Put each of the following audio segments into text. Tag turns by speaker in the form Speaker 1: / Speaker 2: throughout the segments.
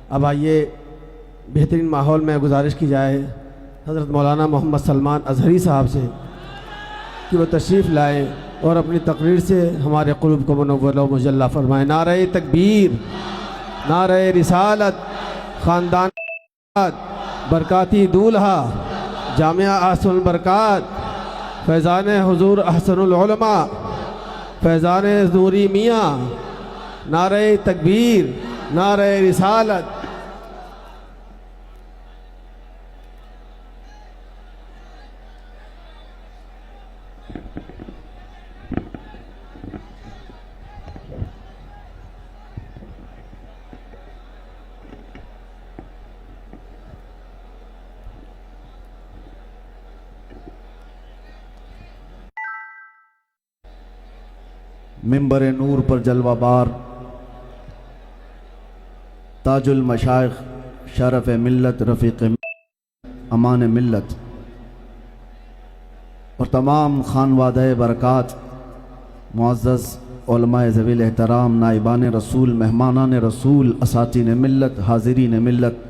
Speaker 1: اب آئیے بہترین ماحول میں گزارش کی جائے حضرت مولانا محمد سلمان اظہری صاحب سے کہ وہ تشریف لائیں اور اپنی تقریر سے ہمارے قلوب کو منور و مجلہ فرمائیں۔ نعرہ تکبیر، نعرہ رسالت، خاندان برکاتی دولہا، جامعہ احسن البرکات، فیضان حضور احسن العلماء، فیضان نوری میاں، نعرہ تکبیر، نعرہ رسالت۔
Speaker 2: منبر نور پر جلوہ بار تاج المشائخ، شرف ملت، رفیق امان ملت اور تمام خانوادہ برکات، معزز علماء ذوی الاحترام، نائبان رسول، مہمانان رسول، اساتین ملت، حاضرین ملت،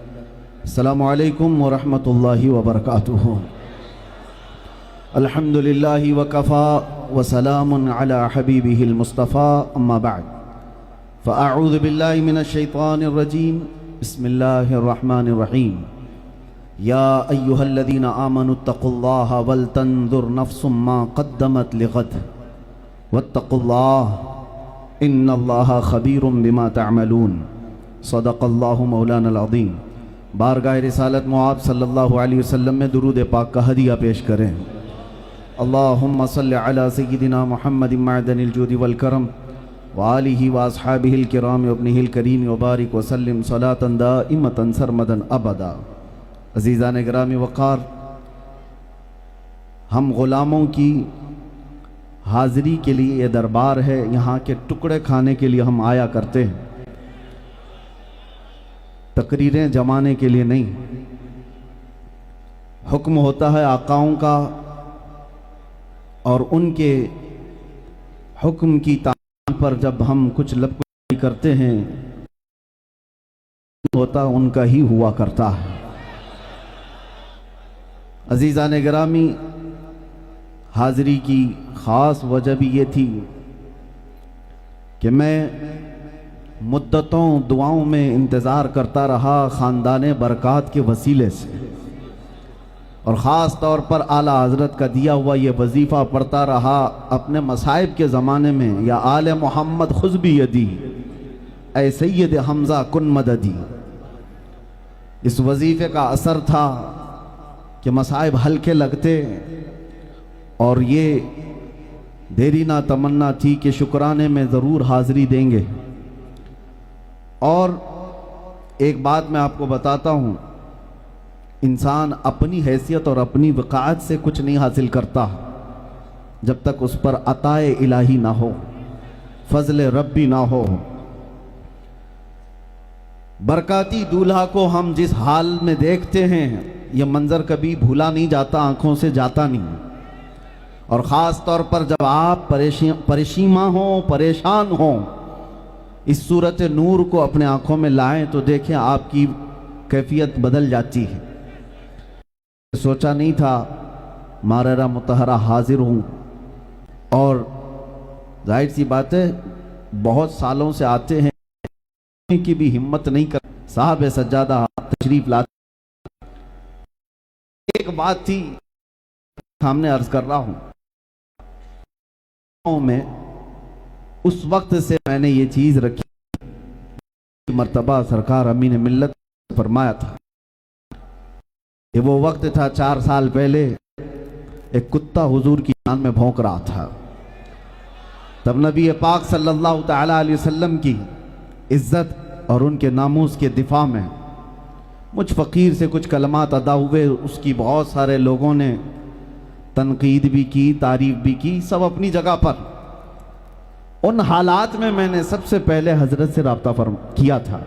Speaker 2: السلام علیکم ورحمۃ اللہ وبرکاتہ۔ الحمدللہ وکفا وسلام علی حبیبہ المصطفیٰ، اما بعد فاعوذ باللہ من الشیطان الرجیم، بسم اللہ الرحمن الرحیم۔ یا ایہا الذین آمنوا اتقوا اللہ ولتنظر نفس ما قدمت لغد واتقوا اللہ ان اللہ خبیر بما تعملون، صدق اللہ مولانا العظیم۔ بارگاہ رسالت معاب صلی اللہ علیہ وسلم میں درود پاک کا ہدیہ پیش کریں۔ اللہم صلی علی سیدنا محمد معدن الجود والکرم وآلہ واصحابہ الکرام وابنہ الکریم وبارک وسلم صلاۃ دائمۃ سرمدا ابدا۔ عزیزان گرامی وقار، ہم غلاموں کی حاضری کے لیے یہ دربار ہے، یہاں کے ٹکڑے کھانے کے لیے ہم آیا کرتے ہیں، تقریریں جمانے کے لیے نہیں۔ حکم ہوتا ہے آقاؤں کا اور ان کے حکم کی تعمیل پر جب ہم کچھ لب کرتے ہیں ہوتا ان کا ہی ہوا کرتا ہے۔ عزیزان گرامی، حاضری کی خاص وجہ بھی یہ تھی کہ میں مدتوں دعاؤں میں انتظار کرتا رہا خاندان برکات کے وسیلے سے، اور خاص طور پر اعلیٰ حضرت کا دیا ہوا یہ وظیفہ پڑھتا رہا اپنے مصائب کے زمانے میں، یا آل محمد خذ بیدی اے سید حمزہ کن مددی۔ اس وظیفے کا اثر تھا کہ مصائب ہلکے لگتے، اور یہ دیری نہ تمنا تھی کہ شکرانے میں ضرور حاضری دیں گے۔ اور ایک بات میں آپ کو بتاتا ہوں، انسان اپنی حیثیت اور اپنی وقاعت سے کچھ نہیں حاصل کرتا جب تک اس پر عطائے الہی نہ ہو، فضل ربی نہ ہو۔ برکاتی دولہا کو ہم جس حال میں دیکھتے ہیں، یہ منظر کبھی بھولا نہیں جاتا، آنکھوں سے جاتا نہیں، اور خاص طور پر جب آپ پریشیماں ہوں، پریشان ہوں، اس صورت نور کو اپنے آنکھوں میں لائیں تو دیکھیں آپ کی کیفیت بدل جاتی ہے۔ سوچا نہیں تھا ماررہ مطہرہ حاضر ہوں، اور ظاہر سی بات ہے بہت سالوں سے آتے ہیں کی بھی ہمت نہیں کر، صاحب سجادہ تشریف لاتے۔ ایک بات تھی سامنے عرض کر رہا ہوں، میں اس وقت سے میں نے یہ چیز رکھی، مرتبہ سرکار امین ملت فرمایا تھا کہ وہ وقت تھا 4 سال پہلے، ایک کتا حضور کی جان میں بھونک رہا تھا، تب نبی پاک صلی اللہ تعالی علیہ وسلم کی عزت اور ان کے ناموس کے دفاع میں مجھ فقیر سے کچھ کلمات ادا ہوئے۔ اس کی بہت سارے لوگوں نے تنقید بھی کی، تعریف بھی کی، سب اپنی جگہ پر۔ ان حالات میں میں نے سب سے پہلے حضرت سے رابطہ کیا تھا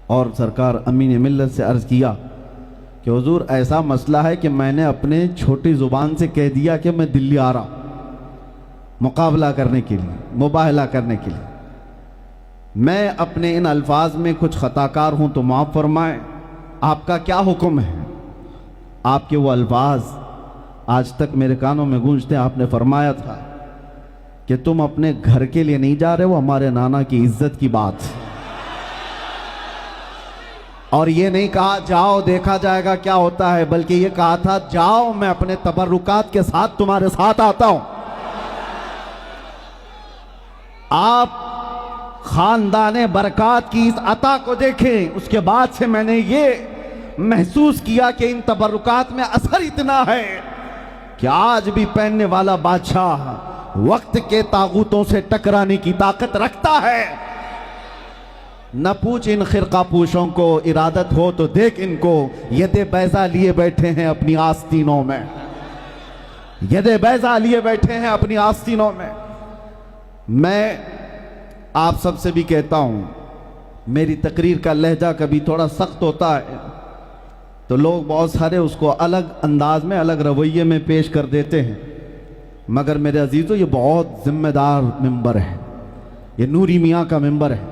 Speaker 2: اور سرکار امین ملت سے عرض کیا کہ حضور ایسا مسئلہ ہے کہ میں نے اپنے چھوٹی زبان سے کہہ دیا کہ میں دلی آ رہا ہوں مقابلہ کرنے کے لیے، مباہلہ کرنے کے لیے۔ میں اپنے ان الفاظ میں کچھ خطا کار ہوں تو معاف فرمائیں. آپ کا کیا حکم ہے؟ آپ کے وہ الفاظ آج تک میرے کانوں میں گونجتے. آپ نے فرمایا تھا کہ تم اپنے گھر کے لیے نہیں جا رہے، وہ ہمارے نانا کی عزت کی بات. اور یہ نہیں کہا جاؤ دیکھا جائے گا کیا ہوتا ہے، بلکہ یہ کہا تھا جاؤ میں اپنے تبرکات کے ساتھ تمہارے ساتھ آتا ہوں. آپ خاندان برکات کی اس عطا کو دیکھیں. اس کے بعد سے میں نے یہ محسوس کیا کہ ان تبرکات میں اثر اتنا ہے کہ آج بھی پہننے والا بادشاہ وقت کے طاغوتوں سے ٹکرانے کی طاقت رکھتا ہے. نہ پوچھ ان خرقہ پوشوں کو، ارادت ہو تو دیکھ ان کو ید بیضا لیے بیٹھے ہیں اپنی آستینوں میں. ید بیضا لیے بیٹھے ہیں اپنی آستینوں میں. میں آپ سب سے بھی کہتا ہوں، میری تقریر کا لہجہ کبھی تھوڑا سخت ہوتا ہے تو لوگ بہت سارے اس کو الگ انداز میں، الگ رویے میں پیش کر دیتے ہیں، مگر میرے عزیزو یہ بہت ذمہ دار ممبر ہے. یہ نوری میاں کا ممبر ہے.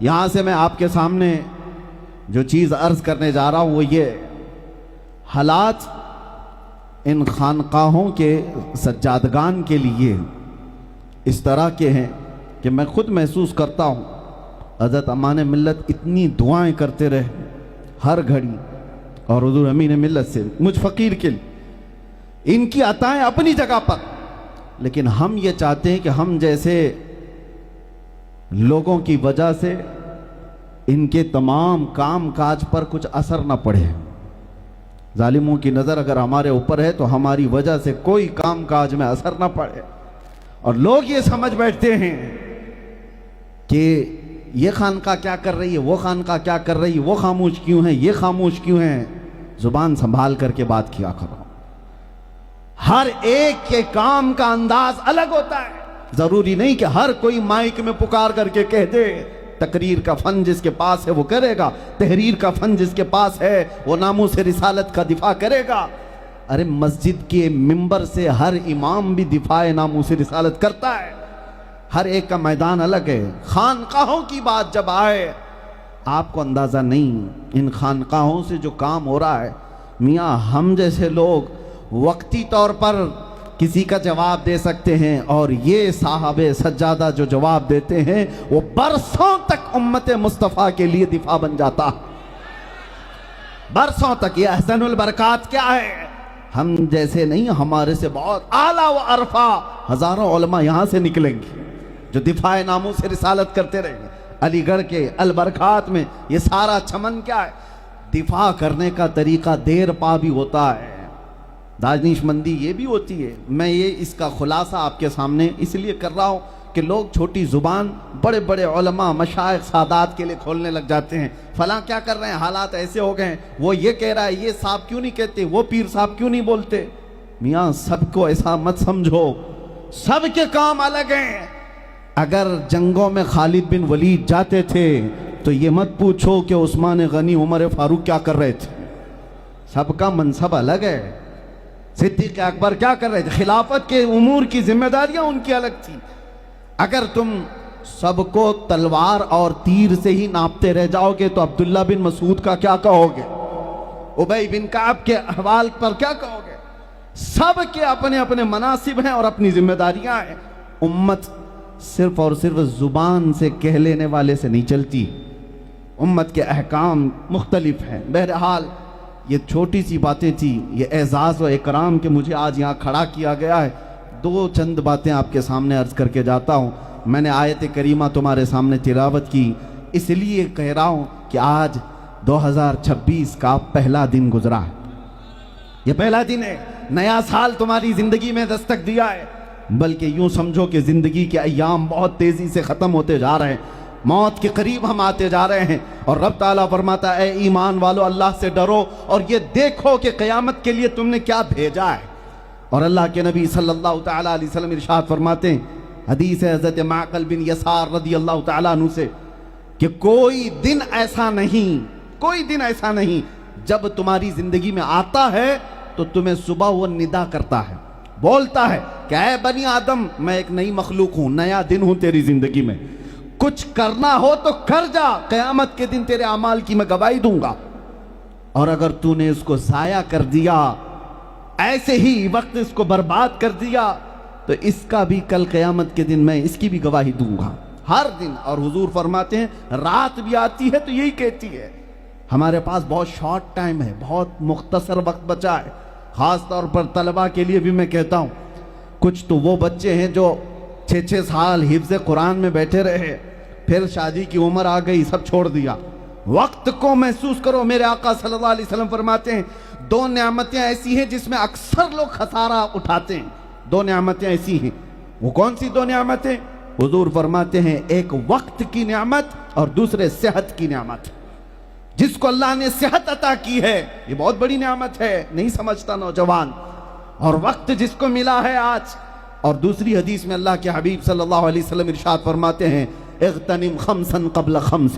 Speaker 2: یہاں سے میں آپ کے سامنے جو چیز عرض کرنے جا رہا ہوں وہ یہ، حالات ان خانقاہوں کے سجادگان کے لیے اس طرح کے ہیں کہ میں خود محسوس کرتا ہوں حضرت امان ملت اتنی دعائیں کرتے رہے ہر گھڑی، اور حضور امین ملت سے مجھ فقیر کے لیے ان کی عطائیں اپنی جگہ پر. لیکن ہم یہ چاہتے ہیں کہ ہم جیسے لوگوں کی وجہ سے ان کے تمام کام کاج پر کچھ اثر نہ پڑے. ظالموں کی نظر اگر ہمارے اوپر ہے تو ہماری وجہ سے کوئی کام کاج میں اثر نہ پڑے. اور لوگ یہ سمجھ بیٹھتے ہیں کہ یہ خانقاہ کیا کر رہی ہے، وہ خانقاہ کیا کر رہی ہے، وہ خاموش کیوں ہیں، یہ خاموش کیوں ہیں. زبان سنبھال کر کے بات کیا کرو. ہر ایک کے کام کا انداز الگ ہوتا ہے. ضروری نہیں کہ ہر کوئی مائک میں پکار کر کے کہہ دے. تقریر کا فن جس کے پاس ہے وہ کرے گا، تحریر کا فن جس کے پاس ہے وہ ناموس رسالت کا دفاع کرے گا. ارے مسجد کے ممبر سے ہر امام بھی دفاع ناموس رسالت کرتا ہے. ہر ایک کا میدان الگ ہے. خانقاہوں کی بات جب آئے، آپ کو اندازہ نہیں ان خانقاہوں سے جو کام ہو رہا ہے. میاں ہم جیسے لوگ وقتی طور پر کسی کا جواب دے سکتے ہیں، اور یہ صاحب سجادہ جو جواب دیتے ہیں وہ برسوں تک امت مصطفیٰ کے لیے دفاع بن جاتا. برسوں تک. یہ احسن البرکات کیا ہے؟ ہم جیسے نہیں، ہمارے سے بہت اعلیٰ و عرفہ ہزاروں علماء یہاں سے نکلیں گے جو دفاع ناموس رسالت کرتے رہیں گے. علی گڑھ کے البرکات میں یہ سارا چمن کیا ہے؟ دفاع کرنے کا طریقہ دیر پا بھی ہوتا ہے، دانش مندی یہ بھی ہوتی ہے. میں یہ اس کا خلاصہ آپ کے سامنے اس لیے کر رہا ہوں کہ لوگ چھوٹی زبان بڑے بڑے علماء مشائخ سادات کے لیے کھولنے لگ جاتے ہیں. فلاں کیا کر رہے ہیں، حالات ایسے ہو گئے ہیں، وہ یہ کہہ رہا ہے، یہ صاحب کیوں نہیں کہتے، وہ پیر صاحب کیوں نہیں بولتے. میاں سب کو ایسا مت سمجھو، سب کے کام الگ ہیں. اگر جنگوں میں خالد بن ولید جاتے تھے تو یہ مت پوچھو کہ عثمان غنی عمر فاروق کیا کر رہے تھے. سب کا منصب الگ ہے. صدیق اکبر کیا کر رہے تھے، خلافت کے امور کی ذمہ داریاں ان کی الگ تھی. اگر تم سب کو تلوار اور تیر سے ہی ناپتے رہ جاؤ گے تو عبداللہ بن مسعود کا کیا کہو گے، ابی بن کعب کے احوال پر کیا کہو گے. سب کے اپنے اپنے مناصب ہیں اور اپنی ذمہ داریاں ہیں. امت صرف اور صرف زبان سے کہہ لینے والے سے نہیں چلتی. امت کے احکام مختلف ہیں. بہرحال یہ چھوٹی سی باتیں تھی، یہ اعزاز و اکرام کہ مجھے آج یہاں کھڑا کیا گیا ہے. دو چند باتیں آپ کے سامنے عرض کر کے جاتا ہوں. میں نے آیت کریمہ تمہارے سامنے تلاوت کی، اس لیے کہہ رہا ہوں کہ آج 2026 کا پہلا دن گزرا ہے. یہ پہلا دن ہے، نیا سال تمہاری زندگی میں دستک دیا ہے. بلکہ یوں سمجھو کہ زندگی کے ایام بہت تیزی سے ختم ہوتے جا رہے ہیں، موت کے قریب ہم آتے جا رہے ہیں. اور رب تعالیٰ فرماتا ہے، اے ایمان والو اللہ سے ڈرو اور یہ دیکھو کہ قیامت کے لیے تم نے کیا بھیجا ہے. اور اللہ کے نبی صلی اللہ تعالیٰ علیہ وسلم ارشاد فرماتے ہیں، حدیث ہے حضرت معقل بن یسار رضی اللہ تعالیٰ عنہ سے، کہ کوئی دن ایسا نہیں جب تمہاری زندگی میں آتا ہے تو تمہیں صبح وہ ندا کرتا ہے، بولتا ہے کہ اے بنی آدم میں ایک نئی مخلوق ہوں، نیا دن ہوں تیری زندگی میں. کچھ کرنا ہو تو کر جا, قیامت کے دن تیرے اعمال کی میں گواہی دوں گا. اور اگر تو نے اس کو ضائع کر دیا, ایسے ہی وقت اس کو برباد کر دیا, تو اس کا بھی کل قیامت کے دن میں اس کی بھی گواہی دوں گا ہر دن. اور حضور فرماتے ہیں رات بھی آتی ہے تو یہی کہتی ہے. ہمارے پاس بہت شارٹ ٹائم ہے, بہت مختصر وقت بچا ہے. خاص طور پر طلبہ کے لیے بھی میں کہتا ہوں, کچھ تو وہ بچے ہیں جو 6 سال حفظ قرآن میں بیٹھے رہے, پھر شادی کی عمر آ گئی, سب چھوڑ دیا. وقت کو محسوس کرو. میرے آقا صلی اللہ علیہ وسلم فرماتے ہیں 2 نعمتیں ایسی ہیں جس میں اکثر لوگ خسارہ اٹھاتے ہیں. 2 نعمتیں ایسی ہیں. وہ کون سی 2 نعمتیں؟ حضور فرماتے ہیں ایک وقت کی نعمت اور دوسرے صحت کی نعمت. جس کو اللہ نے صحت عطا کی ہے یہ بہت بڑی نعمت ہے, نہیں سمجھتا نوجوان. اور وقت جس کو ملا ہے آج. اور دوسری حدیث میں اللہ کے حبیب صلی اللہ علیہ وسلم ارشاد فرماتے ہیں اغتنم خمسا قبل خمس,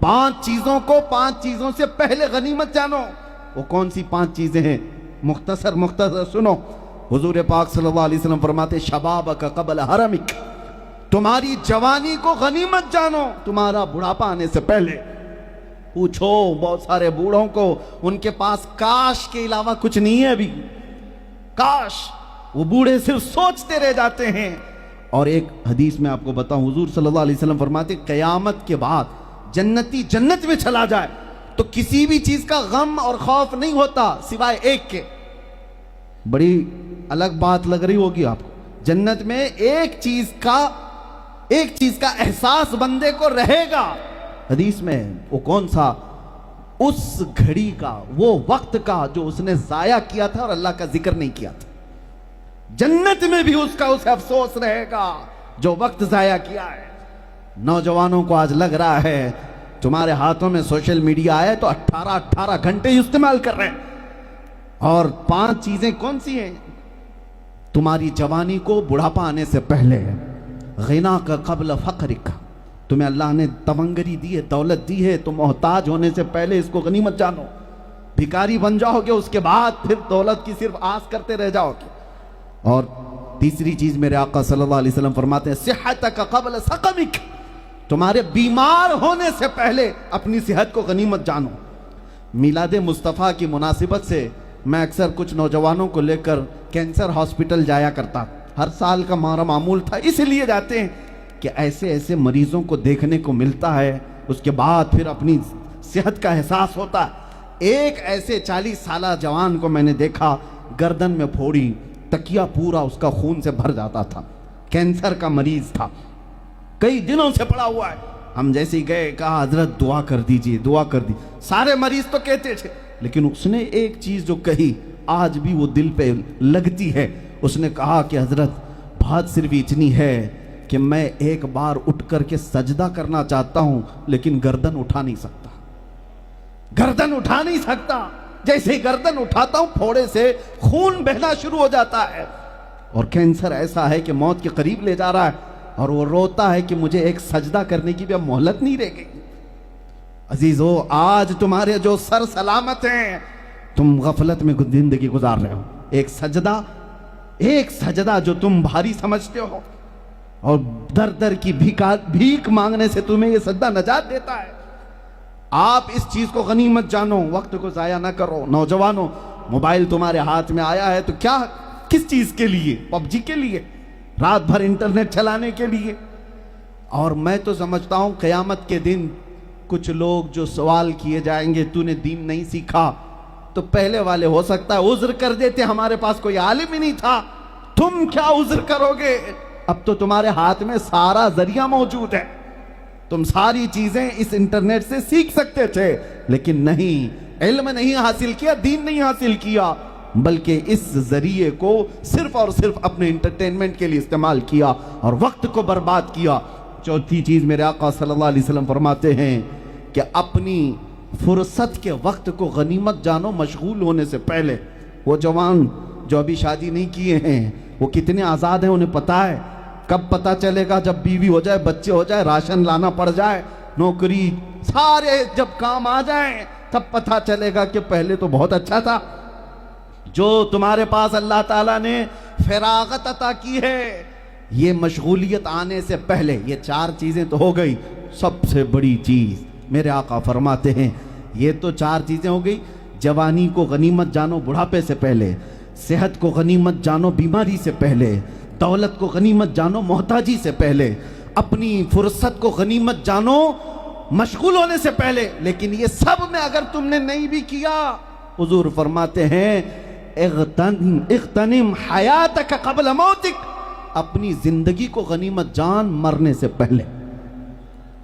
Speaker 2: 5 چیزوں کو 5 چیزوں سے پہلے غنیمت جانو. وہ کون سی 5 چیزیں ہیں؟ مختصر سنو. حضور پاک صلی اللہ علیہ وسلم فرماتے شبابک قبل حرمک, تمہاری جوانی کو غنیمت جانو تمہارا بڑھاپا آنے سے پہلے. پوچھو بہت سارے بوڑھوں کو, ان کے پاس کاش کے علاوہ کچھ نہیں ہے ابھی. کاش. وہ بوڑھے صرف سوچتے رہ جاتے ہیں. اور ایک حدیث میں آپ کو بتاؤں, حضور صلی اللہ علیہ وسلم فرماتے قیامت کے بعد جنتی جنت میں چلا جائے تو کسی بھی چیز کا غم اور خوف نہیں ہوتا سوائے ایک کے. بڑی الگ بات لگ رہی ہوگی آپ کو. جنت میں ایک چیز کا احساس بندے کو رہے گا. حدیث میں وہ کون سا؟ اس گھڑی کا, وہ وقت کا جو اس نے ضائع کیا تھا اور اللہ کا ذکر نہیں کیا تھا. جنت میں بھی اس کا اسے افسوس رہے گا جو وقت ضائع کیا ہے. نوجوانوں کو آج لگ رہا ہے تمہارے ہاتھوں میں سوشل میڈیا آئے تو 18 گھنٹے استعمال کر رہے ہیں. اور 5 چیزیں کون سی ہیں؟ تمہاری جوانی کو بڑھاپا آنے سے پہلے, غنا کا قبل فقرک, تمہیں اللہ نے تمنگری دی ہے, دولت دی ہے, تو محتاج ہونے سے پہلے اس کو غنیمت جانو. بھکاری بن جاؤ گے اس کے بعد پھر دولت کی صرف آس کرتے رہ جاؤ گے. اور تیسری چیز میرے آقا صلی اللہ علیہ وسلم فرماتے ہیں صحتک قبل سقمک, تمہارے بیمار ہونے سے پہلے اپنی صحت کو غنیمت جانو. میلاد مصطفیٰ کی مناسبت سے میں اکثر کچھ نوجوانوں کو لے کر کینسر ہاسپٹل جایا کرتا. ہر سال کا ہمارا معمول تھا. اس لیے جاتے ہیں کہ ایسے مریضوں کو دیکھنے کو ملتا ہے, اس کے بعد پھر اپنی صحت کا احساس ہوتا ہے. ایک ایسے 40 سالہ جوان کو میں نے دیکھا, گردن میں پھوڑی, تکیہ پورا اس کا خون سے بھر جاتا تھا, کینسر کا مریض تھا, کئی دنوں سے پڑا ہوا ہے. ہم جیسے ہی گئے کہا حضرت دعا کر دیجئے, دعا کر دی. سارے مریض تو کہتے تھے, لیکن اس نے ایک چیز جو کہی آج بھی وہ دل پہ لگتی ہے. اس نے کہا کہ حضرت بات صرف اتنی ہے کہ میں ایک بار اٹھ کر کے سجدہ کرنا چاہتا ہوں لیکن گردن اٹھا نہیں سکتا. گردن اٹھا نہیں سکتا. جیسے ہی گردن اٹھاتا ہوں پھوڑے سے خون بہنا شروع ہو جاتا ہے. اور کینسر ایسا ہے کہ موت کے قریب لے جا رہا ہے, اور وہ روتا ہے کہ مجھے ایک سجدہ کرنے کی بھی اب مہلت نہیں رہ گئی. عزیزو, آج تمہارے جو سر سلامت ہیں, تم غفلت میں زندگی گزار رہے ہو. ایک سجدہ جو تم بھاری سمجھتے ہو, اور در کی بھیک مانگنے سے تمہیں یہ سجدہ نجات دیتا ہے. آپ اس چیز کو غنیمت جانو, وقت کو ضائع نہ کرو. نوجوانوں, موبائل تمہارے ہاتھ میں آیا ہے تو کیا, کس چیز کے لیے؟ پب جی کے لیے, رات بھر انٹرنیٹ چلانے کے لیے. اور میں تو سمجھتا ہوں قیامت کے دن کچھ لوگ جو سوال کیے جائیں گے تو نے دین نہیں سیکھا, تو پہلے والے ہو سکتا ہے عذر کر دیتے, ہمارے پاس کوئی عالم ہی نہیں تھا. تم کیا عذر کرو گے؟ اب تو تمہارے ہاتھ میں سارا ذریعہ موجود ہے, تم ساری چیزیں اس انٹرنیٹ سے سیکھ سکتے تھے, لیکن نہیں, علم نہیں حاصل کیا, دین نہیں حاصل کیا, بلکہ اس ذریعے کو صرف اور صرف اپنے انٹرٹینمنٹ کے لیے استعمال کیا اور وقت کو برباد کیا. چوتھی چیز میرے آقا صلی اللہ علیہ وسلم فرماتے ہیں کہ اپنی فرصت کے وقت کو غنیمت جانو مشغول ہونے سے پہلے. وہ جوان جو ابھی شادی نہیں کیے ہیں وہ کتنے آزاد ہیں انہیں پتا ہے. کب پتا چلے گا؟ جب بیوی ہو جائے, بچے ہو جائے, راشن لانا پڑ جائے, نوکری, سارے جب کام آ جائیں تب پتا چلے گا کہ پہلے تو بہت اچھا تھا. جو تمہارے پاس اللہ تعالیٰ نے فراغت عطا کی ہے, یہ مشغولیت آنے سے پہلے یہ 4 چیزیں تو ہو گئی. سب سے بڑی چیز میرے آقا فرماتے ہیں یہ تو 4 چیزیں ہو گئی. جوانی کو غنیمت جانو بڑھاپے سے پہلے, صحت کو غنیمت جانو بیماری سے پہلے, دولت کو غنیمت جانو محتاجی سے پہلے, اپنی فرصت کو غنیمت جانو مشغول ہونے سے پہلے. لیکن یہ سب میں اگر تم نے نہیں بھی کیا, حضور فرماتے ہیں اغتنم حیاتک قبل موتک, اپنی زندگی کو غنیمت جان مرنے سے پہلے.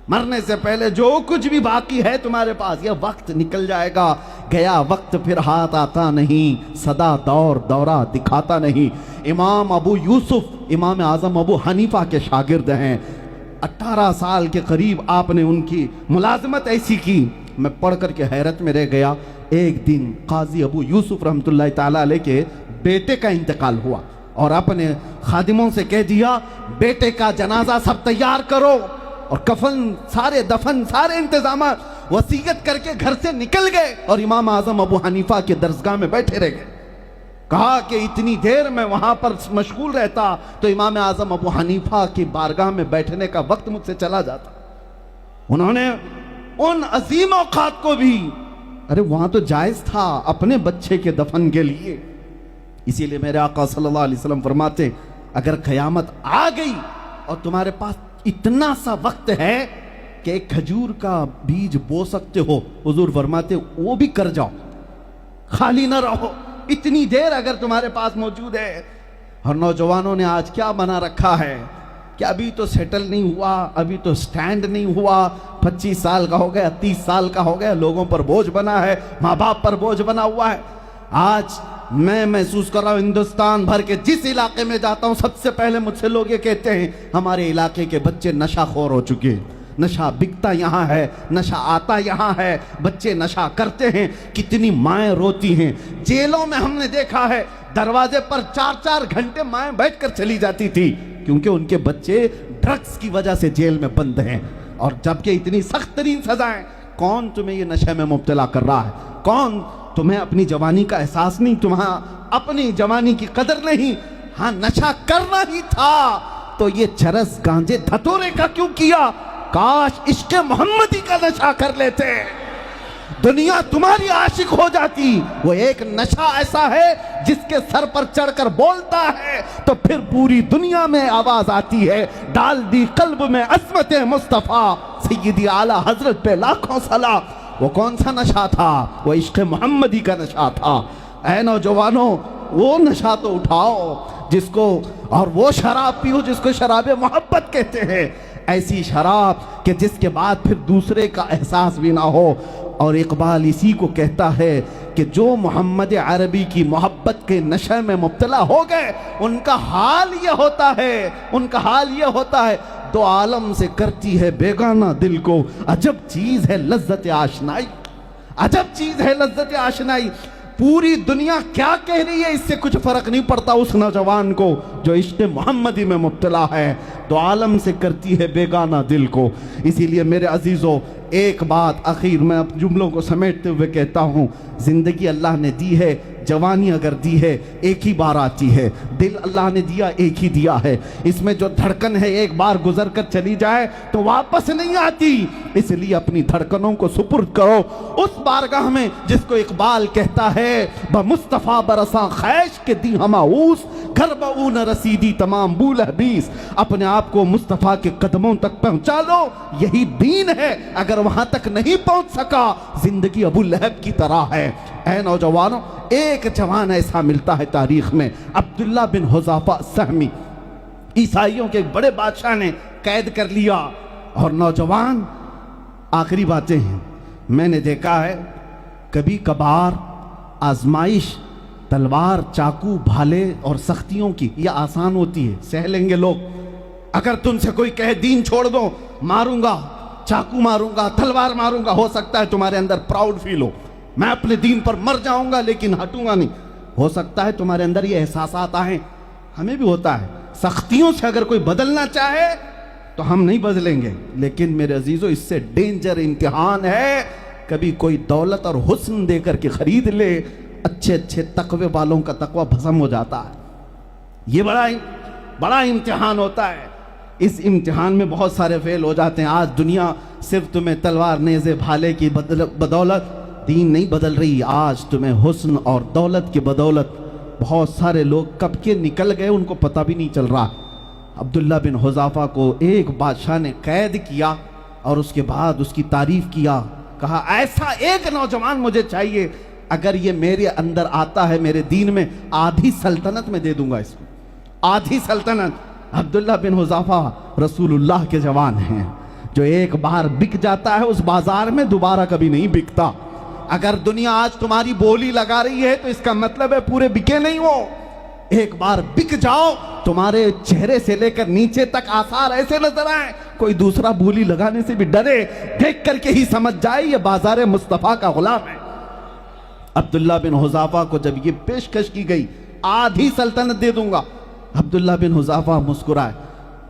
Speaker 2: مرنے سے پہلے جو کچھ بھی باقی ہے تمہارے پاس, یہ وقت نکل جائے گا. گیا وقت پھر ہاتھ آتا نہیں, صدا دورہ دکھاتا نہیں. امام ابو یوسف امام اعظم ابو حنیفہ کے شاگرد ہیں. 18 سال کے قریب آپ نے ان کی ملازمت ایسی کی, میں پڑھ کر کے حیرت میں رہ گیا. ایک دن قاضی ابو یوسف رحمۃ اللہ تعالیٰ علیہ کے بیٹے کا انتقال ہوا اور اپنے خادموں سے کہہ دیا بیٹے کا جنازہ سب تیار کرو, اور کفن سارے دفن سارے انتظامات وصیت کر کے گھر سے نکل گئے اور امام اعظم ابو حنیفہ کے درسگاہ میں بیٹھے رہ گئے. کہا کہ اتنی دیر میں وہاں پر مشغول رہتا تو امام اعظم ابو حنیفہ کی بارگاہ میں بیٹھنے کا وقت مجھ سے چلا جاتا. انہوں نے ان عظیم اوقات کو بھی, ارے وہاں تو جائز تھا اپنے بچے کے دفن کے لیے. اسی لیے میرے آقا صلی اللہ علیہ وسلم فرماتے اگر قیامت آ گئی اور تمہارے پاس اتنا سا وقت ہے کہ ایک کھجور کا بیج بو سکتے ہو, حضور فرماتے وہ بھی کر جاؤ, خالی نہ رہو. اتنی دیر اگر تمہارے پاس موجود ہے. اور نوجوانوں نے آج کیا بنا رکھا ہے کہ ابھی تو سیٹل نہیں ہوا, ابھی تو سٹینڈ نہیں ہوا, 25 سال کا ہو گیا, 30 سال کا ہو گیا, لوگوں پر بوجھ بنا ہے, ماں باپ پر بوجھ بنا ہوا ہے. آج میں محسوس کر رہا ہوں ہندوستان بھر کے جس علاقے میں جاتا ہوں سب سے پہلے مجھ سے لوگ یہ کہتے ہیں ہمارے علاقے کے بچے نشہ خور ہو چکے, نشہ بکتا یہاں ہے, نشہ آتا یہاں ہے, بچے نشہ کرتے ہیں. کتنی مائیں روتی ہیں. جیلوں میں ہم نے دیکھا ہے دروازے پر 4-4 گھنٹے مائیں بیٹھ کر چلی جاتی تھی کیونکہ ان کے بچے ڈرگز کی وجہ سے جیل میں بند ہیں. اور جبکہ اتنی سخت ترین سزائیں, کون تمہیں یہ نشے میں مبتلا کر رہا ہے؟ کون تمہیں اپنی جوانی کا احساس نہیں, تمہیں اپنی جوانی کی قدر نہیں. ہاں نشہ کرنا ہی تھا تو یہ چرس گانجے دھتورے کا کیوں کیا؟ کاش عشق محمدی کا نشہ کر لیتے, دنیا تمہاری عاشق ہو جاتی. وہ ایک نشہ ایسا ہے جس کے سر پر چڑھ کر بولتا ہے تو پھر پوری دنیا میں آواز آتی ہے ڈال دی قلب میں عظمت مصطفیٰ سیدی اعلیٰ حضرت پہ لاکھوں صلاح. وہ کون سا نشہ تھا؟ وہ عشق محمدی کا نشہ تھا. اے نوجوانوں وہ نشہ تو اٹھاؤ جس کو, اور وہ شراب پیو جس کو شراب محبت کہتے ہیں. ایسی شراب کہ جس کے بعد پھر دوسرے کا احساس بھی نہ ہو. اور اقبال اسی کو کہتا ہے کہ جو محمد عربی کی محبت کے نشے میں مبتلا ہو گئے ان کا حال یہ ہوتا ہے, ان کا حال یہ ہوتا ہے دو عالم سے کرتی ہے بیگانہ دل کو, عجب چیز ہے لذت آشنائی, عجب چیز ہے لذت آشنائی. پوری دنیا کیا کہہ رہی ہے اس سے کچھ فرق نہیں پڑتا اس نوجوان کو جو عشق محمدی میں مبتلا ہے, دو عالم سے کرتی ہے بیگانہ دل کو. اسی لیے میرے عزیزو ایک بات اخیر میں اب جملوں کو سمیٹتے ہوئے کہتا ہوں, زندگی اللہ نے دی ہے, جوانی اگر دی ہے ایک ہی بار آتی ہے, دل اللہ نے دیا ایک ہی دیا ہے, اس میں جو دھڑکن ہے ایک بار گزر کر چلی جائے تو واپس نہیں آتی. اس لیے اپنی دھڑکنوں کو سپرد کرو اس بارگاہ میں جس کو اقبال کہتا ہے بمصطفیٰ برساں خیش کے دی ہماؤس گھر بہو نہ رسیدی تمام بول حبیس. اپنے آپ کو مصطفیٰ کے قدموں تک پہنچا لو, یہی دین ہے. اگر وہاں تک نہیں پہنچ سکا زندگی ابو لہب کی طرح ہے. اے نوجوانوں ایک جوان ایسا ملتا ہے تاریخ میں, عبداللہ بن حذافہ سہمی, عیسائیوں کے بڑے بادشاہ نے قید کر لیا. اور نوجوان, آخری باتیں ہیں, میں نے دیکھا ہے کبھی کبھار آزمائش تلوار چاقو بھالے اور سختیوں کی یہ آسان ہوتی ہے, سہ لیں گے لوگ. اگر تم سے کوئی کہے دین چھوڑ دو, ماروں گا, چاقو ماروں گا, تلوار ماروں گا, ہو سکتا ہے تمہارے اندر پراؤڈ فیل ہو, میں اپنے دین پر مر جاؤں گا لیکن ہٹوں گا نہیں. ہو سکتا ہے تمہارے اندر یہ احساسات آئیں, ہمیں بھی ہوتا ہے. سختیوں سے اگر کوئی بدلنا چاہے تو ہم نہیں بدلیں گے, لیکن میرے عزیزو اس سے ڈینجر امتحان ہے کبھی کوئی دولت اور حسن دے کر کے خرید لے, اچھے اچھے تقوی والوں کا تقوی بھسم ہو جاتا ہے. یہ بڑا بڑا امتحان ہوتا ہے. اس امتحان میں بہت سارے فیل ہو جاتے ہیں. آج دنیا صرف تمہیں تلوار نیزے بھالے کی بدولت دین نہیں بدل رہی. آج تمہیں حسن اور دولت کی بدولت بہت سارے لوگ کب کے نکل گئے ان کو پتہ بھی نہیں چل رہا. عبداللہ بن حذافہ کو ایک بادشاہ نے قید کیا اور اس کے بعد اس کی تعریف کیا. کہا ایسا ایک نوجوان مجھے چاہیے, اگر یہ میرے اندر آتا ہے میرے دین میں, آدھی سلطنت میں دے دوں گا اس کو, آدھی سلطنت. عبداللہ بن حذافہ رسول اللہ کے جوان ہیں. جو ایک بار بک جاتا ہے اس بازار میں دوبارہ کبھی نہیں بکتا. اگر دنیا آج تمہاری بولی لگا رہی ہے تو اس کا مطلب ہے پورے بکے نہیں ہو. ایک بار بک جاؤ, تمہارے چہرے سے لے کر نیچے تک آثار ایسے نظر آئیں, کوئی دوسرا بولی لگانے سے بھی ڈرے, دیکھ کر کے ہی سمجھ جائے یہ بازار مصطفیٰ کا غلام ہے. عبداللہ بن حذافہ کو جب یہ پیشکش کی گئی آدھی سلطنت دے دوں گا, عبداللہ بن حذافہ مسکرائے,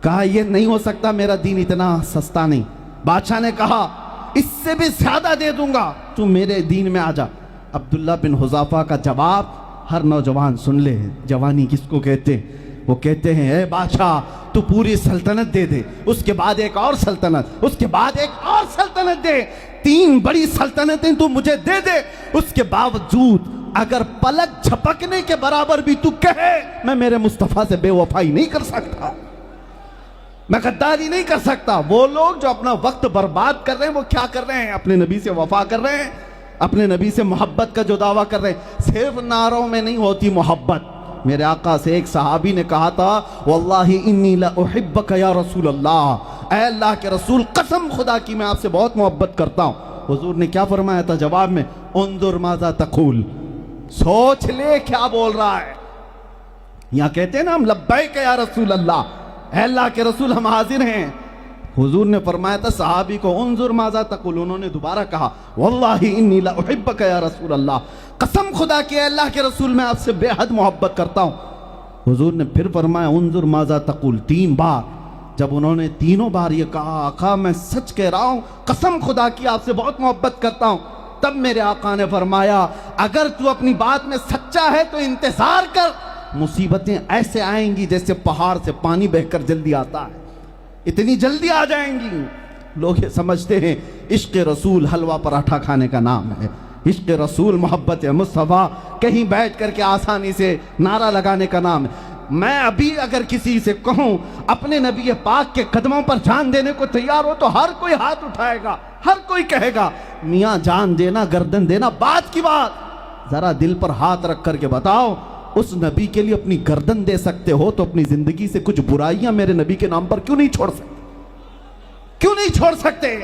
Speaker 2: کہا یہ نہیں ہو سکتا, میرا دین اتنا سستا نہیں. بادشاہ نے کہا اس سے بھی زیادہ دے دوں گا, تو میرے دین میں آ جا. عبداللہ بن حذافہ کا جواب ہر نوجوان سن لے. جوانی کس کو کہتے ہیں؟ وہ کہتے ہیں اے بادشاہ تو پوری سلطنت دے دے, اس کے بعد ایک اور سلطنت, اس کے بعد ایک اور سلطنت دے, 3 بڑی سلطنتیں تو مجھے دے دے. اس کے باوجود اگر پلک جھپکنے کے برابر بھی تو کہے میں میرے مصطفیٰ سے بے وفائی نہیں کر سکتا, میں غداری نہیں کر سکتا. وہ لوگ جو اپنا وقت برباد کر رہے ہیں وہ کیا کر رہے ہیں؟ اپنے نبی سے وفا کر رہے ہیں, اپنے نبی سے محبت کا جو دعویٰ کر رہے ہیں. صرف نعروں میں نہیں ہوتی محبت. میرے آقا سے ایک صحابی نے کہا تھا واللہ انی لأحبک یا رسول اللہ, اے اللہ کے رسول قسم خدا کی میں آپ سے بہت محبت کرتا ہوں. حضور نے کیا فرمایا تھا جواب میں؟ انظر ماذا تقول, سوچ لے کیا بول رہا ہے. یہاں کہتے ہیں نا ہم لبیک یا رسول اللہ, اے اللہ کے رسول ہم حاضر ہیں. حضور نے فرمایا تھا صحابی کو انظر ماذا تقول, انہوں نے دوبارہ کہا واللہ انی لأحبک یا رسول اللہ, قسم خدا کی اے اللہ کے رسول میں آپ سے بے حد محبت کرتا ہوں. حضور نے پھر فرمایا انظر ماذا تقول 3 بار. جب انہوں نے تینوں بار یہ کہا آقا میں سچ کہہ رہا ہوں, قسم خدا کی آپ سے بہت محبت کرتا ہوں, تب میرے آقا نے فرمایا اگر تو اپنی بات میں سچا ہے تو انتظار کر, مصیبتیں ایسے آئیں گی جیسے پہاڑ سے پانی بہہ کر جلدی آتا ہے, اتنی جلدی آ جائیں گی. لوگ یہ سمجھتے ہیں عشق رسول حلوہ پراٹھا کھانے کا نام ہے, عشق رسول محبت مصطفیٰ کہیں بیٹھ کر کے آسانی سے نعرہ لگانے کا نام ہے. میں ابھی اگر کسی سے کہوں اپنے نبی پاک کے قدموں پر جان دینے کو تیار ہو تو ہر کوئی ہاتھ اٹھائے گا, ہر کوئی کہے گا میاں جان دینا گردن دینا بات کی بات, ذرا دل پر ہاتھ رکھ کر کے بتاؤ اس نبی کے لیے اپنی گردن دے سکتے ہو تو اپنی زندگی سے کچھ برائیاں میرے نبی کے نام پر کیوں نہیں چھوڑ سکتے؟ کیوں نہیں چھوڑ سکتے؟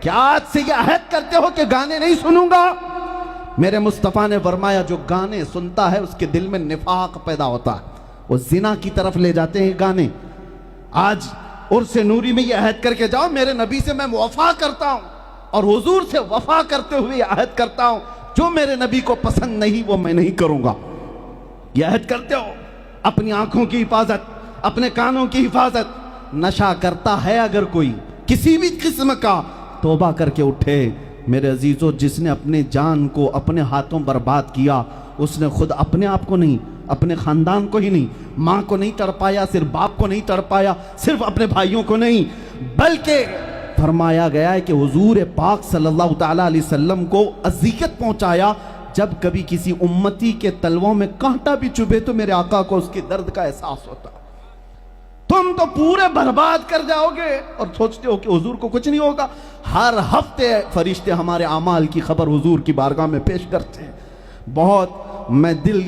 Speaker 2: کیا آج سے یہ عہد کرتے ہو کہ گانے نہیں سنوں گا؟ میرے مصطفیٰ نے فرمایا جو گانے سنتا ہے اس کے دل میں نفاق پیدا ہوتا ہے, وہ زنا کی طرف لے جاتے ہیں گانے. آج عرس نوری میں یہ عہد کر کے جاؤ میرے نبی سے میں وفا کرتا ہوں اور حضور سے وفا کرتے ہوئے عہد کرتا ہوں جو میرے نبی کو پسند نہیں وہ میں نہیں کروں گا. یہ عہد کرتے ہو اپنی آنکھوں کی حفاظت, اپنے کانوں کی حفاظت. نشہ کرتا ہے اگر کوئی کسی بھی قسم کا توبہ کر کے اٹھے. میرے عزیزو جس نے اپنے جان کو اپنے ہاتھوں برباد کیا اس نے خود اپنے آپ کو نہیں, اپنے خاندان کو ہی نہیں, ماں کو نہیں تڑپایا, صرف باپ کو نہیں تڑپایا, صرف اپنے بھائیوں کو نہیں, بلکہ فرمایا گیا ہے کہ حضور پاک صلی اللہ تعالیٰ علیہ وسلم کو اذیت پہنچایا. جب کبھی کسی امتی کے تلووں میں کانٹا بھی چبھے تو میرے آقا کو اس کے درد کا احساس ہوتا. تم تو پورے برباد کر جاؤ گے اور سوچتے ہو کہ حضور کو کچھ نہیں ہوگا. ہر ہفتے فرشتے ہمارے اعمال کی خبر حضور کی بارگاہ میں پیش کرتے ہیں. بہت میں دل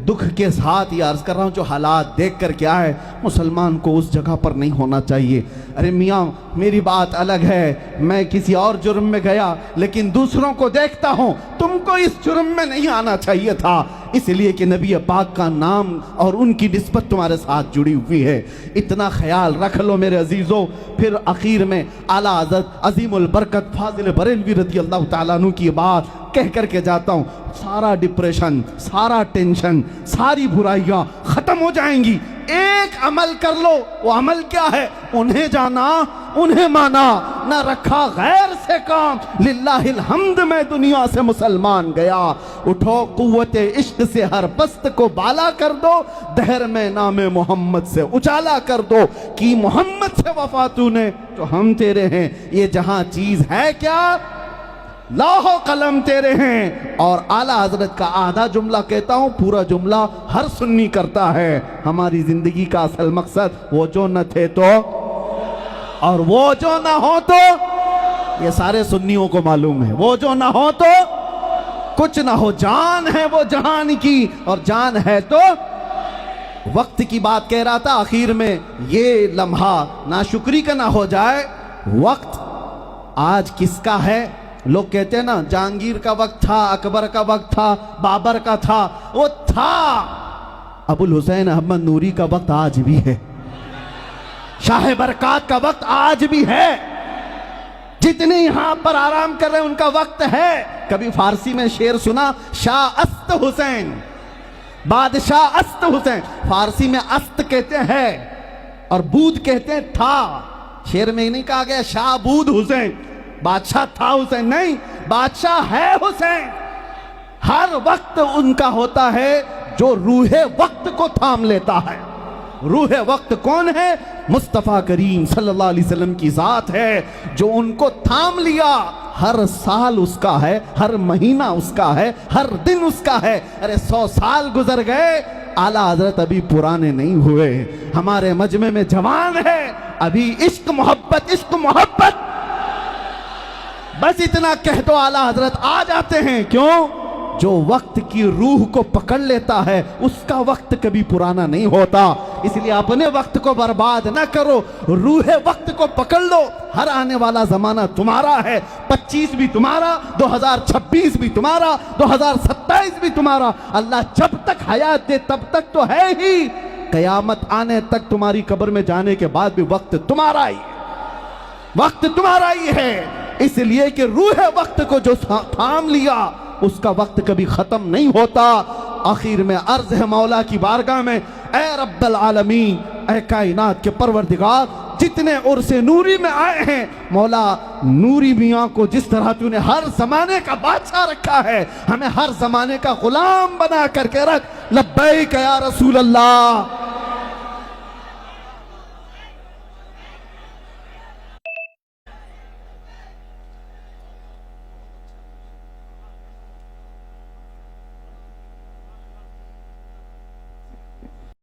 Speaker 2: دکھ کے ساتھ یہ عرض کر رہا ہوں جو حالات دیکھ کر کے آئے, مسلمان کو اس جگہ پر نہیں ہونا چاہیے. ارے میاں میری بات الگ ہے, میں کسی اور جرم میں گیا لیکن دوسروں کو دیکھتا ہوں, تم کو اس جرم میں نہیں آنا چاہیے تھا, اس لیے کہ نبی پاک کا نام اور ان کی نسبت تمہارے ساتھ جڑی ہوئی ہے. اتنا خیال رکھ لو میرے عزیزو. پھر اخیر میں اعلیٰ حضرت عظیم البرکت فاضل بریلوی رضی اللہ تعالیٰ عنہ کی بات کہہ کر کے جاتا ہوں. سارا ڈپریشن, سارا ٹینشن, ساری برائیاں ختم ہو جائیں گی. ایک عمل کر لو, وہ عمل کیا ہے؟ انہیں جانا انہیں مانا نہ رکھا غیر سے کام، للہ الحمد میں دنیا سے مسلمان گیا۔ اٹھو قوت عشق سے ہر پست کو بالا کر دو، دہر میں نام محمد سے اجالا کر دو، کی محمد سے وفا تو نے تو ہم تیرے ہیں، یہ جہاں چیز ہے کیا لوح و قلم تیرے ہیں۔ اور اعلیٰ حضرت کا آدھا جملہ کہتا ہوں، پورا جملہ ہر سنی کرتا ہے، ہماری زندگی کا اصل مقصد وہ جو نہ تھے تو اور وہ جو نہ ہو تو، یہ سارے سنیوں کو معلوم ہے، وہ جو نہ ہو تو کچھ نہ ہو، جان ہے وہ جہان کی اور جان ہے تو وقت کی بات کہہ رہا تھا آخر میں، یہ لمحہ ناشکری کا نہ ہو جائے۔ وقت آج کس کا ہے؟ لوگ کہتے ہیں نا جہانگیر کا وقت تھا، اکبر کا وقت تھا، بابر کا تھا، وہ تھا۔ ابو الحسین احمد نوری کا وقت آج بھی ہے، شاہ برکات کا وقت آج بھی ہے، جتنے یہاں پر آرام کر رہے ہیں ان کا وقت ہے۔ کبھی فارسی میں شعر سنا، شاہ است حسین، بادشاہ است حسین، فارسی میں است کہتے ہیں اور بود کہتے ہیں تھا۔ شعر میں نہیں کہا گیا شاہ بود حسین، بادشاہ تھا حسین، نہیں، بادشاہ ہے حسین۔ ہر وقت ان کا ہوتا ہے جو روح وقت کو تھام لیتا ہے۔ روح وقت کون ہے؟ مصطفیٰ کریم صلی اللہ علیہ وسلم کی ذات ہے جو ان کو تھام لیا۔ ہر سال اس کا ہے، ہر مہینہ اس کا ہے، ہر دن اس کا ہے۔ ارے 100 سال گزر گئے، اعلیٰ حضرت ابھی پرانے نہیں ہوئے، ہمارے مجمع میں جوان ہے، ابھی عشق محبت عشق محبت، بس اتنا کہہ دو اعلیٰ حضرت آ جاتے ہیں۔ کیوں؟ جو وقت کی روح کو پکڑ لیتا ہے اس کا وقت کبھی پرانا نہیں ہوتا، اس لیے اپنے وقت کو برباد نہ کرو، روح وقت کو پکڑ لو۔ ہر آنے والا زمانہ تمہارا ہے، 25 بھی تمہارا، 2026 بھی تمہارا، 2027 بھی تمہارا۔ اللہ جب تک حیات دے تب تک تو ہے ہی، قیامت آنے تک تمہاری قبر میں جانے کے بعد بھی وقت تمہارا ہی ہے، وقت تمہارا ہی ہے۔ اس لیے کہ روح وقت کو جو تھام لیا اس کا وقت کبھی ختم نہیں ہوتا۔ آخر میں عرض ہے مولا کی بارگاہ میں، اے رب العالمین، اے کائنات کے پروردگار، جتنے عرص نوری میں آئے ہیں مولا، نوری میاں کو جس طرح تو نے ہر زمانے کا بادشاہ رکھا ہے، ہمیں ہر زمانے کا غلام بنا کر کے رکھ۔ لبیک یا رسول اللہ۔